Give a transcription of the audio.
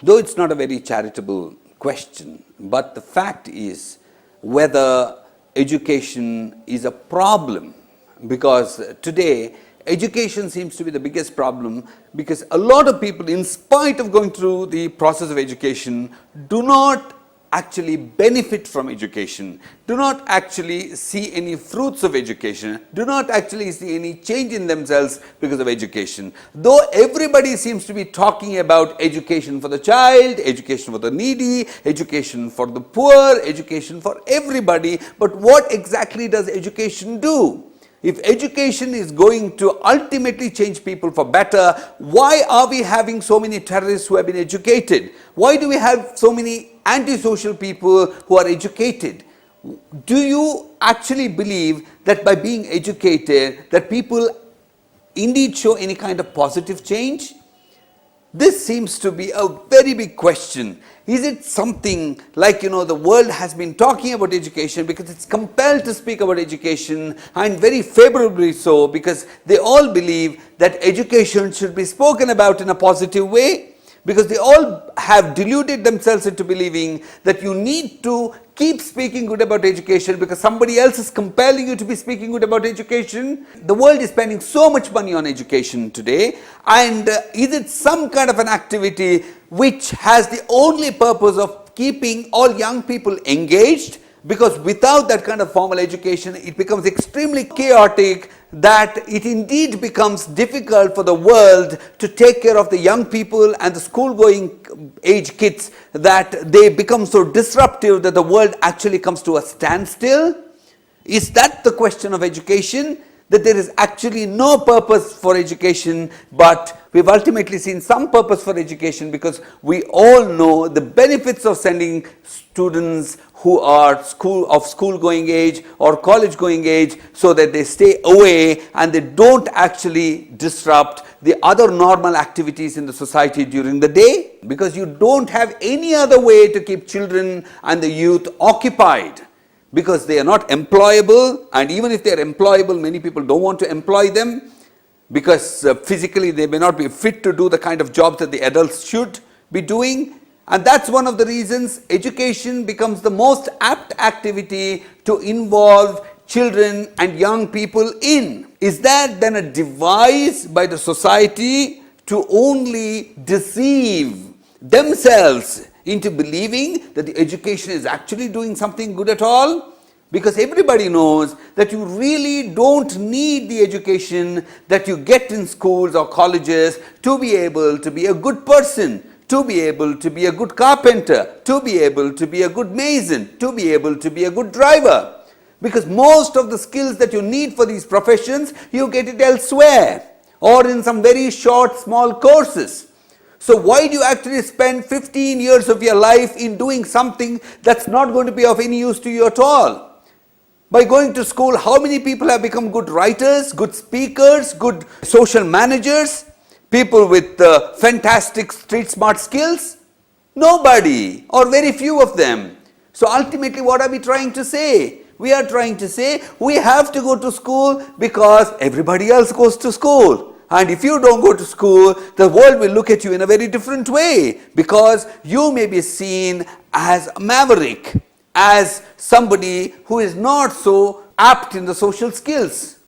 Though it's not a very charitable question, but the fact is whether education is a problem, because today education seems to be the biggest problem, because a lot of people, in spite of going through the process of education, do not actually benefit from education, do not actually see any fruits of education, do not actually see any change in themselves because of education. Though everybody seems to be talking about education for the child, education for the needy, education for the poor, education for everybody, but what exactly does education do? If education is going to ultimately change people for better, why are we having so many terrorists who have been educated? Why do we have so many antisocial people who are educated? Do you actually believe that by being educated, that people indeed show any kind of positive change? This seems to be a very big question. Is it something like, the world has been talking about education because it's compelled to speak about education, and very favorably so, because they all believe that education should be spoken about in a positive way, because they all have deluded themselves into believing that you need to keep speaking good about education because somebody else is compelling you to be speaking good about education. The world is spending so much money on education today, and is it some kind of an activity which has the only purpose of keeping all young people engaged? Because without that kind of formal education, it becomes extremely chaotic, that it indeed becomes difficult for the world to take care of the young people and the school going age kids, that they become so disruptive that the world actually comes to a standstill. Is that the question of education? That there is actually no purpose for education, but we've ultimately seen some purpose for education, because we all know the benefits of sending students who are school going age or college going age, so that they stay away and they don't actually disrupt the other normal activities in the society during the day, because you don't have any other way to keep children and the youth occupied, because they are not employable, and even if they are employable, many people don't want to employ them because physically they may not be fit to do the kind of jobs that the adults should be doing. And that's one of the reasons education becomes the most apt activity to involve children and young people in. Is that then a device by the society to only deceive themselves into believing that the education is actually doing something good at all? Because everybody knows that you really don't need the education that you get in schools or colleges to be able to be a good person, to be able to be a good carpenter, to be able to be a good mason, to be able to be a good driver. Because most of the skills that you need for these professions, you get it elsewhere or in some very short, small courses. So why do you actually spend 15 years of your life in doing something that's not going to be of any use to you at all? By going to school, how many people have become good writers, good speakers, good social managers, people with fantastic street smart skills? Nobody, or very few of them. So ultimately, what are we trying to say? We are trying to say we have to go to school because everybody else goes to school. And if you don't go to school, the world will look at you in a very different way, because you may be seen as a maverick, as somebody who is not so apt in the social skills.